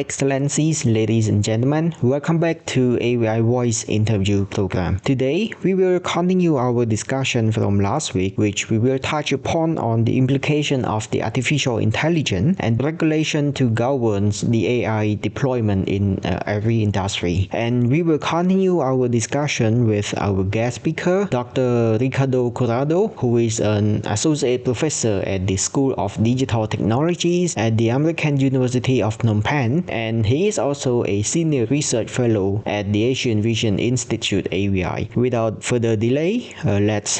Excellencies, ladies and gentlemen, welcome back to AI Voice interview program. Today, we will continue our discussion from last week, which we will touch upon on the implication of the artificial intelligence and regulation to govern the AI deployment in every industry. And we will continue our discussion with our guest speaker, Dr. Ricardo Corrado, who is an associate professor at the School of Digital Technologies at the American University of Phnom Penh, and he is also a senior research fellow at the Asian Vision Institute AVI. Without further delay, let's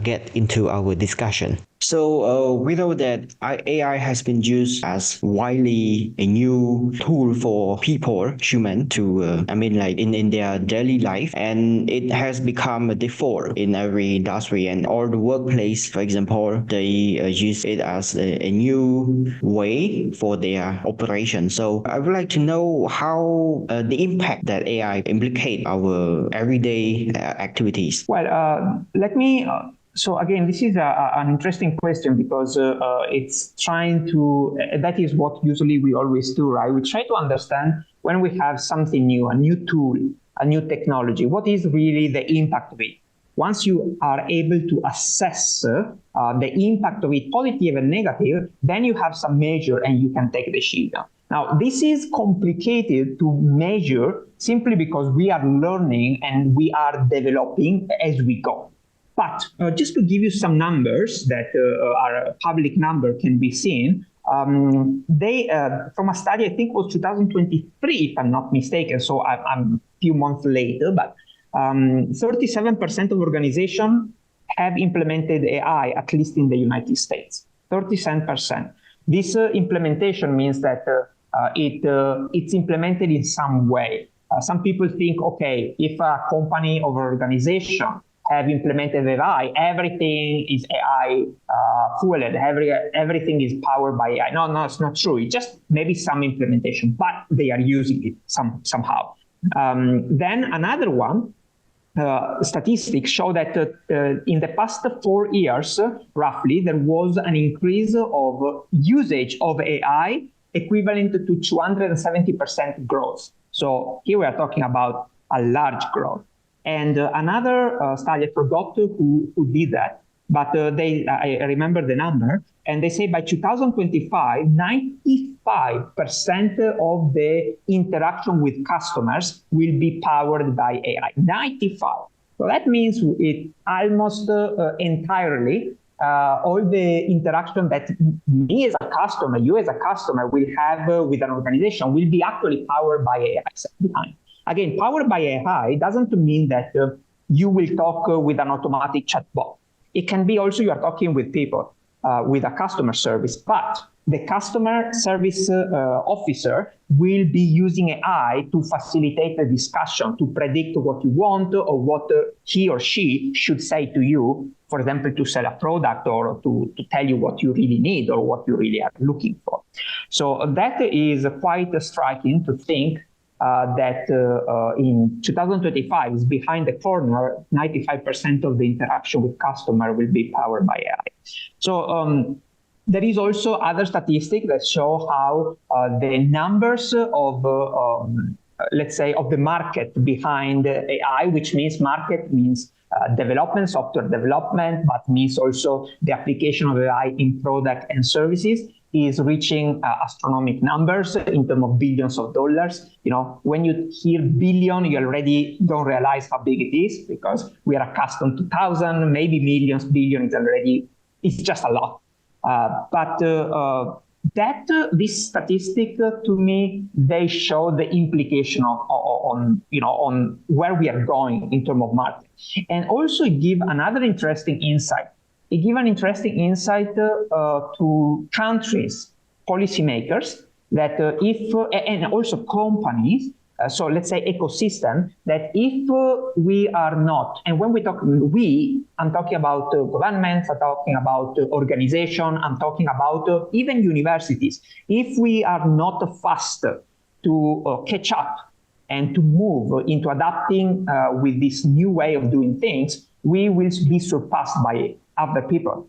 get into our discussion. So we know that AI has been used as widely a new tool for people, human, to in their daily life, and it has become a default in every industry and all the workplace. For example, they use it as a new way for their operation. So I would like to know how the impact that AI implicate our everyday activities. Well, let me. So again, this is an interesting question because it's trying to, that is what usually we always do, right? We try to understand when we have something new, a new tool, a new technology, what is really the impact of it? Once you are able to assess the impact of it, positive and negative, then you have some measure and you can take the decision. Now, this is complicated to measure simply because we are learning and we are developing as we go. But just to give you some numbers that are public number can be seen, they from a study, I think it was 2023, if I'm not mistaken, so I'm a few months later, but 37% of organizations have implemented AI, at least in the United States, 37%. This implementation means that it's implemented in some way. Some people think, okay, if a company or organization have implemented AI, everything is AI fueled, everything is powered by AI. No, it's not true. It's just maybe some implementation, but they are using it somehow. Then another one, statistics show that in the past 4 years, roughly, there was an increase of usage of AI equivalent to 270% growth. So here we are talking about a large growth. And another study, I forgot who did that, but I remember the number, and they say by 2025, 95% of the interaction with customers will be powered by AI, 95. So that means it almost entirely, all the interaction that me as a customer, you as a customer will have with an organization will be actually powered by AI behind. Again, powered by AI doesn't mean that you will talk with an automatic chatbot. It can be also you are talking with people, with a customer service, but the customer service officer will be using AI to facilitate the discussion, to predict what you want or what he or she should say to you, for example, to sell a product or to tell you what you really need or what you really are looking for. So that is quite striking to think that in 2025 is behind the corner, 95% of the interaction with customer will be powered by AI. So there is also other statistics that show how the numbers of, let's say, of the market behind AI, which means market means development, software development, but means also the application of AI in product and services, is reaching astronomical numbers in terms of billions of dollars. You know, when you hear billion, you already don't realize how big it is because we are accustomed to thousand, maybe millions. Billion is already, it's just a lot. But this statistic to me, they show the implication on where we are going in terms of market, and also give another interesting insight. It gives an interesting insight to countries, policymakers, that and also companies, so let's say ecosystem, that if we are not, and when we talk we, I'm talking about governments, I'm talking about organization, I'm talking about even universities. If we are not faster to catch up and to move into adapting with this new way of doing things, we will be surpassed by other people.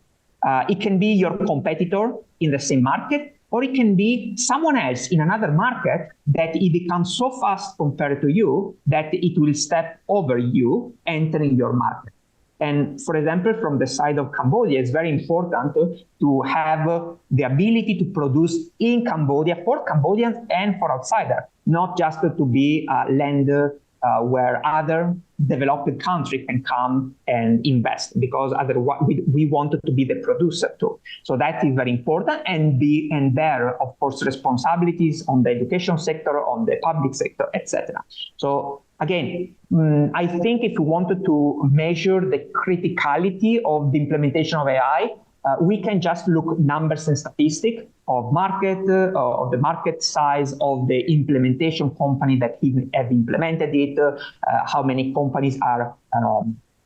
It can be your competitor in the same market. or it can be someone else in another market that it becomes so fast compared to you that it will step over you entering your market. And for example, from the side of Cambodia, it's very important to have the ability to produce in Cambodia for Cambodians and for outsiders, not just to be a lender where other developed countries can come and invest, because otherwise we wanted to be the producer too. So that is very important, and there, of course, responsibilities on the education sector, on the public sector, etc. So again, I think if we wanted to measure the criticality of the implementation of AI, we can just look numbers and statistics of the market size of the implementation company that have implemented it, how many companies are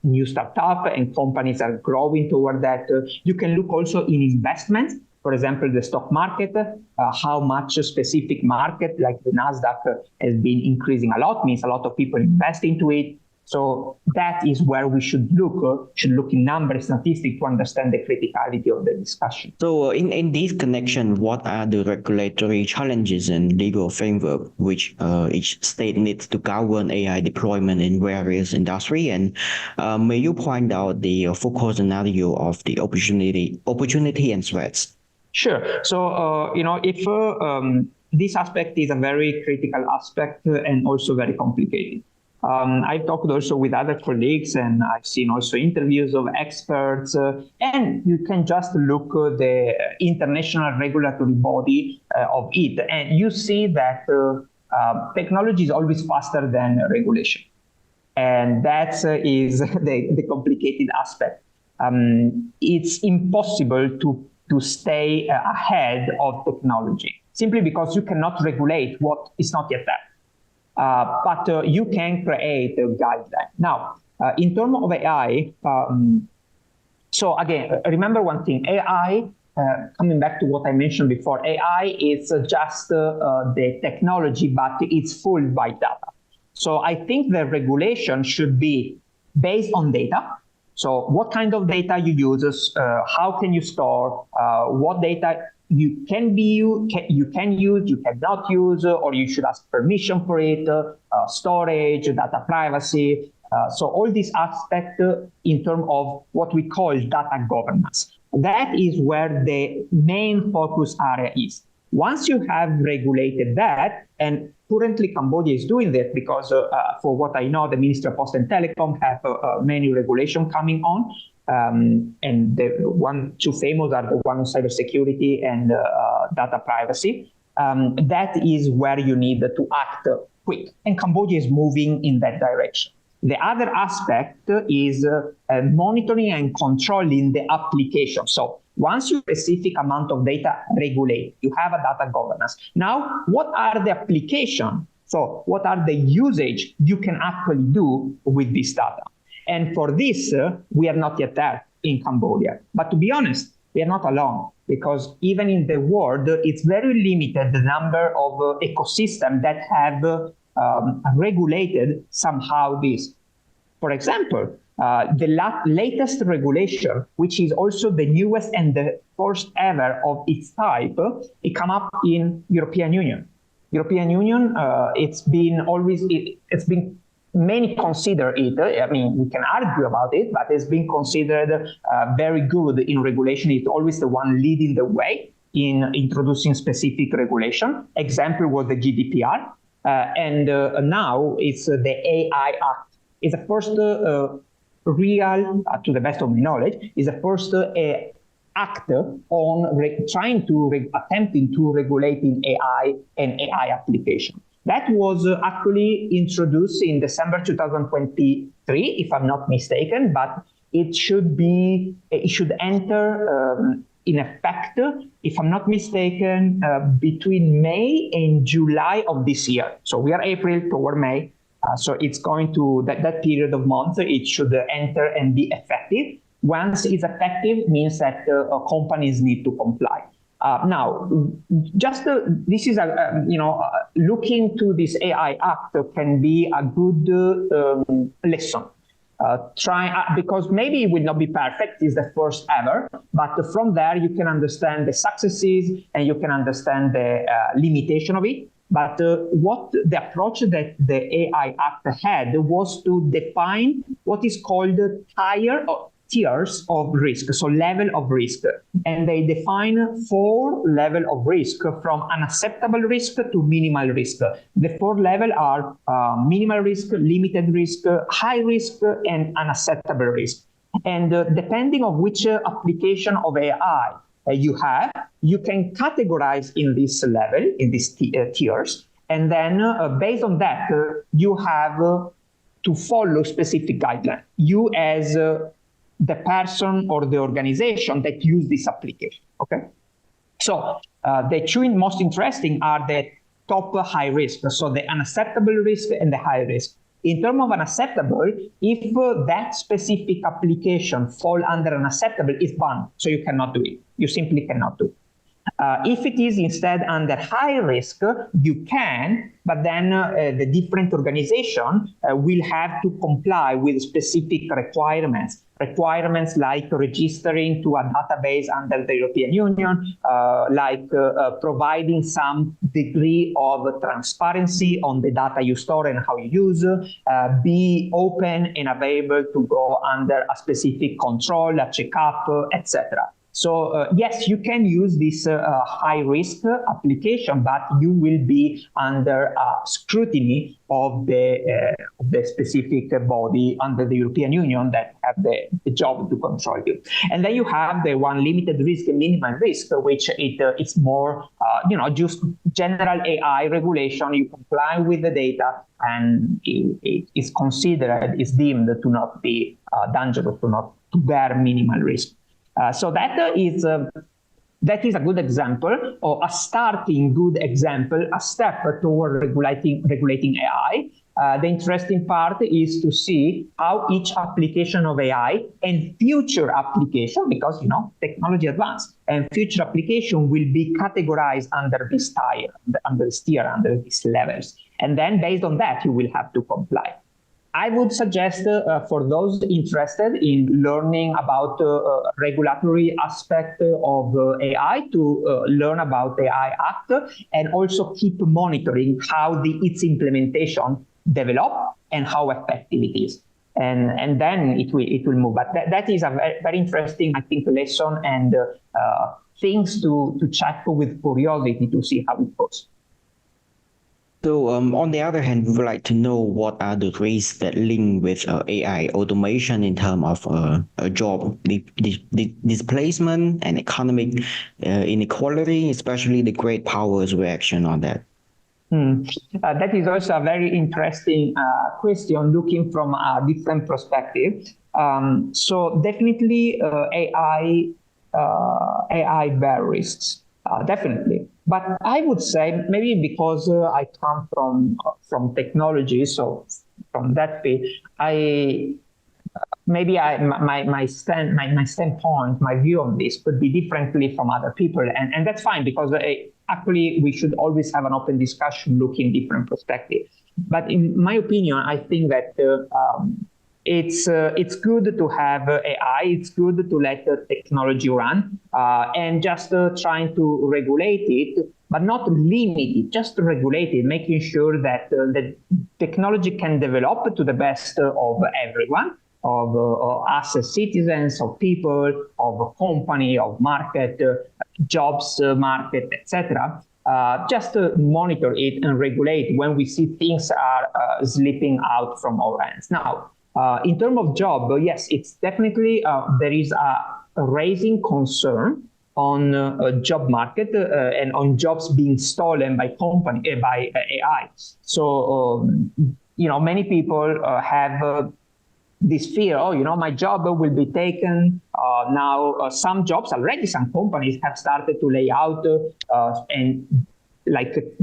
new startup and companies are growing toward that. You can look also in investments. For example, the stock market, how much a specific market like the NASDAQ has been increasing a lot, means a lot of people invest into it. So that is where we should look in numbers, statistics to understand the criticality of the discussion. So in this connection, what are the regulatory challenges and legal framework which each state needs to govern AI deployment in various industries? And may you point out the focus scenario of the opportunity and threats? Sure. So, if this aspect is a very critical aspect and also very complicated. I've talked also with other colleagues, and I've seen also interviews of experts, and you can just look at the international regulatory body of it, and you see that technology is always faster than regulation. And that is the complicated aspect. It's impossible to stay ahead of technology, simply because you cannot regulate what is not yet there. But you can create a guideline. Now, in terms of AI, so again, remember one thing, AI, coming back to what I mentioned before, AI is just the technology, but it's fueled by data. So I think the regulation should be based on data. So what kind of data you use, how can you store, what data you can use, you cannot use, or you should ask permission for it, storage, data privacy. So all these aspects in terms of what we call data governance. That is where the main focus area is. Once you have regulated that, and currently Cambodia is doing that because for what I know, the Ministry of Post and Telecom have many regulations coming on. And the two famous are the one on cybersecurity and data privacy. That is where you need to act quick. And Cambodia is moving in that direction. The other aspect is monitoring and controlling the application. So once you specific amount of data regulate, you have a data governance. Now, what are the applications? So what are the usage you can actually do with this data? And for this, we are not yet there in Cambodia. But to be honest, we are not alone, because even in the world, it's very limited the number of ecosystems that have regulated somehow this. For example, the latest regulation, which is also the newest and the first ever of its type, it come up in European Union. European Union, it's been many consider it, I mean, we can argue about it, but it's been considered very good in regulation. It's always the one leading the way in introducing specific regulation. Example was the GDPR, and now it's the AI Act. It's the first real, to the best of my knowledge, is the first act on attempting to regulating AI and AI application. That was actually introduced in December 2023, if I'm not mistaken, but it should enter in effect, if I'm not mistaken, between May and July of this year. So we are April toward May. So it's going to, that period of months, it should enter and be effective. Once it's effective, means that companies need to comply. Now, just this is looking to this AI Act can be a good lesson. because maybe it will not be perfect, it's the first ever, but from there you can understand the successes and you can understand the limitation of it. But what the approach that the AI Act had was to define what is called tiers of risk, so level of risk. And they define 4 levels of risk, from unacceptable risk to minimal risk. The 4 levels are minimal risk, limited risk, high risk, and unacceptable risk. And depending on which application of AI you have, you can categorize in this level, in these tiers. And then based on that, you have to follow specific guidelines. You as the person or the organization that use this application, okay? So the 2 most interesting are the top high risk, so the unacceptable risk and the high risk. In terms of unacceptable, if that specific application fall under unacceptable, it's banned, so you cannot do it. You simply cannot do it. If it is instead under high risk, you can, but then the different organization will have to comply with specific requirements like registering to a database under the European Union, like providing some degree of transparency on the data you store and how you use, be open and available to go under a specific control, a checkup, etc. So yes, you can use this high-risk application, but you will be under scrutiny of the specific body under the European Union that have the job to control you. And then you have the one limited risk and minimal risk, which it's more, just general AI regulation. You comply with the data, and it is considered, is deemed to not be dangerous, to bear minimal risk. So that is a good example, or a starting good example, a step toward regulating AI. The interesting part is to see how each application of AI and future application, because technology advanced, and future application will be categorized under this tier, under these levels. And then based on that, you will have to comply. I would suggest for those interested in learning about regulatory aspect of AI to learn about the AI Act, and also keep monitoring how its implementation develop and how effective it is. And then it will move. But that is a very interesting, I think, lesson and things to check with curiosity to see how it goes. So on the other hand, we would like to know what are the risks that link with AI automation in terms of job displacement and economic inequality, especially the great powers reaction on that. That is also a very interesting question, looking from a different perspective. So definitely AI bear risks, definitely. But I would say, maybe because I come from technology, so from that field, my standpoint, my view on this could be differently from other people, and that's fine, because actually we should always have an open discussion, looking different perspectives. But in my opinion, I think that it's good to have AI. It's good to let the technology run, and just trying to regulate it, but not limit it, just to regulate it, making sure that the technology can develop to the best of everyone, of us as citizens, of people, of company, of market, jobs market, etc. Just monitor it and regulate when we see things are slipping out from our hands. Now, in terms of job, yes, it's definitely there is a raising concern on job market and on jobs being stolen by by AI. So many people have this fear. My job will be taken. Now, some jobs already, some companies have started to lay out and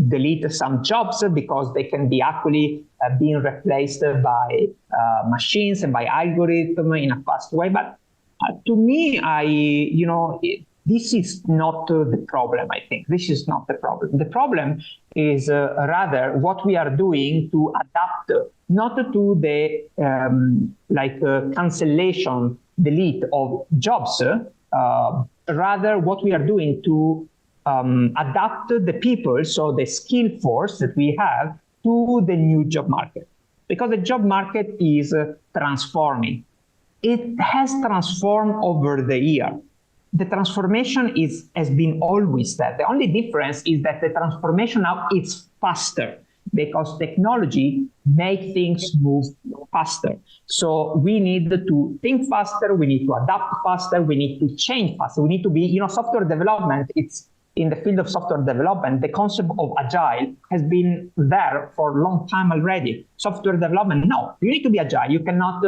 delete some jobs because they can be actually being replaced by machines and by algorithm in a fast way. But to me, this is not the problem, I think. This is not the problem. The problem is rather what we are doing to adapt not to the cancellation, delete of jobs, rather what we are doing to adapt the people, so the skill force that we have, to the new job market. Because the job market is transforming. It has transformed over the year. The transformation has been always there. The only difference is that the transformation now is faster because technology makes things move faster. So we need to think faster, we need to adapt faster, we need to change faster. We need to be, software development, it's in the field of software development, the concept of agile has been there for a long time already. Software development, no, you need to be agile. You cannot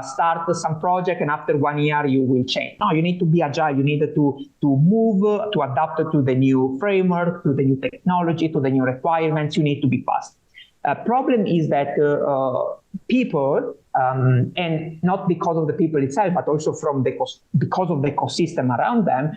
start some project and after 1 year you will change. No, you need to be agile. You need to move, to adapt to the new framework, to the new technology, to the new requirements. You need to be fast. Problem is that people, and not because of the people itself, but also because of the ecosystem around them,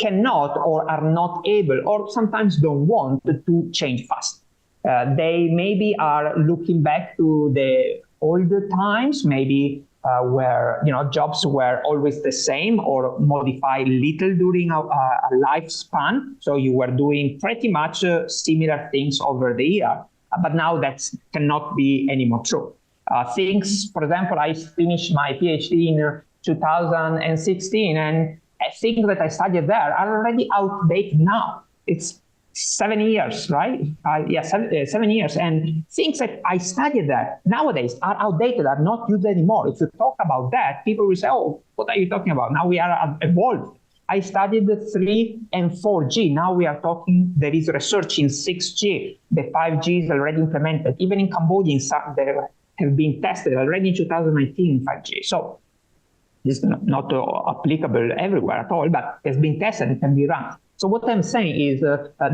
cannot or are not able or sometimes don't want to change fast. They maybe are looking back to the older times, maybe where jobs were always the same or modified little during a lifespan. So you were doing pretty much similar things over the year. But now that cannot be anymore true. Things, for example, I finished my PhD in 2016, and things that I studied there are already outdated now. It's 7 years, right? 7 years. And things that I studied there nowadays are outdated, are not used anymore. If you talk about that, people will say, oh, what are you talking about? Now we are evolved. I studied the 3 and 4G. Now we are talking, there is research in 6G. The 5G is already implemented. Even in Cambodia, there have been tested already in 2019 5G. So this is not applicable everywhere at all, but it's been tested and can be run. So what I'm saying is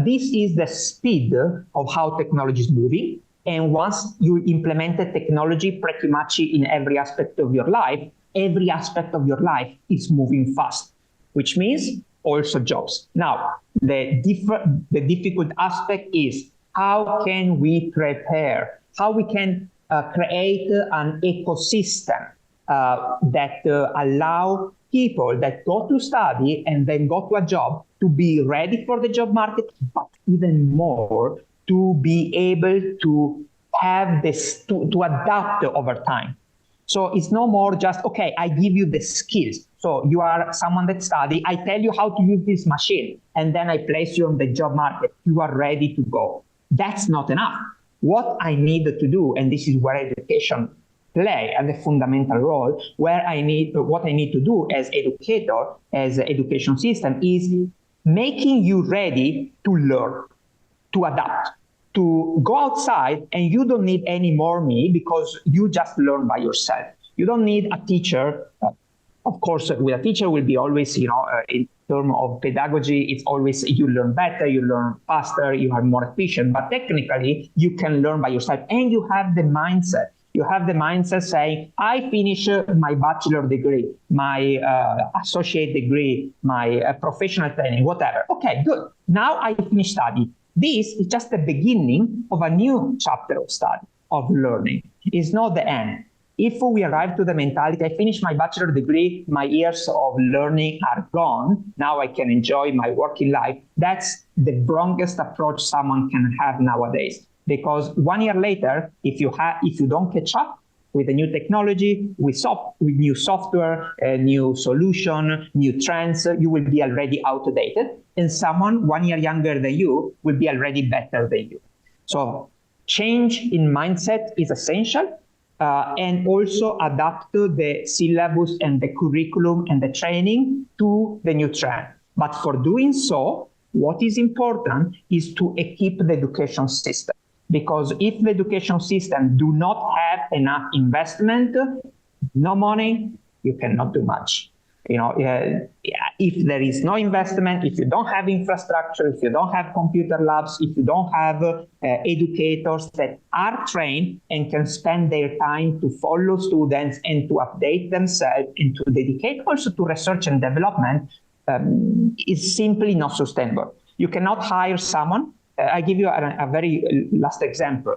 this is the speed of how technology is moving. And once you implement the technology pretty much in every aspect of your life, every aspect of your life is moving fast, which means also jobs. Now, the difficult aspect is how can we prepare, how we can create an ecosystem that allow people that go to study and then go to a job to be ready for the job market, but even more to be able to have this, to adapt over time. So it's no more just, okay, I give you the skills. So you are someone that study, I tell you how to use this machine, and then I place you on the job market. You are ready to go. That's not enough. What I need to do, and this is where education play a fundamental role, what I need to do as educator, as an education system, is making you ready to learn, to adapt, to go outside, and you don't need any more me because you just learn by yourself. You don't need a teacher. Of course, with a teacher will be always, in terms of pedagogy, it's always you learn better, you learn faster, you are more efficient. But technically, you can learn by yourself, and you have the mindset. You have the mindset saying, I finish my bachelor degree, my associate degree, my professional training, whatever. Okay, good. Now I finish study. This is just the beginning of a new chapter of study, of learning. It's not the end. If we arrive to the mentality, I finish my bachelor degree, my years of learning are gone, now I can enjoy my working life, that's the wrongest approach someone can have nowadays. Because 1 year later, if you don't catch up with the new technology, with new software, new solution, new trends, you will be already outdated. And someone 1 year younger than you will be already better than you. So change in mindset is essential. And also adapt to the syllabus and the curriculum and the training to the new trend. But for doing so, what is important is to equip the education system. Because if the education system do not have enough investment, no money, you cannot do much. If there is no investment, if you don't have infrastructure, if you don't have computer labs, if you don't have educators that are trained and can spend their time to follow students and to update themselves and to dedicate also to research and development, is simply not sustainable. You cannot hire someone. I give you a very last example.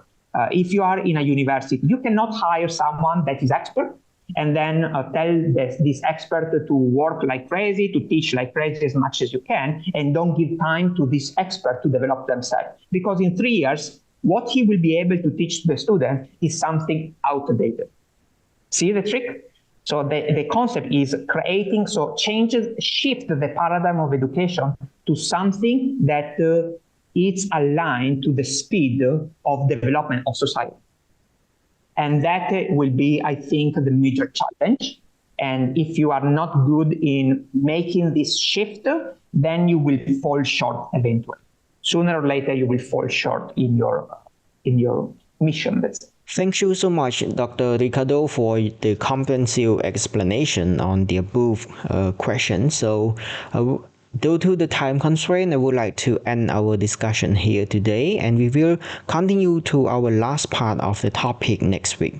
If you are in a university, you cannot hire someone that is expert and then tell this expert to work like crazy, to teach like crazy as much as you can, and don't give time to this expert to develop themselves. Because in 3 years, what he will be able to teach the student is something outdated. See the trick? So the concept is creating, shift the paradigm of education to something that is aligned to the speed of development of society. And that will be, I think, the major challenge. And if you are not good in making this shift, then you will fall short eventually. Sooner or later, you will fall short in your mission. Thank you so much, Dr. Ricardo, for the comprehensive explanation on the above question. So, due to the time constraint, I would like to end our discussion here today, and we will continue to our last part of the topic next week.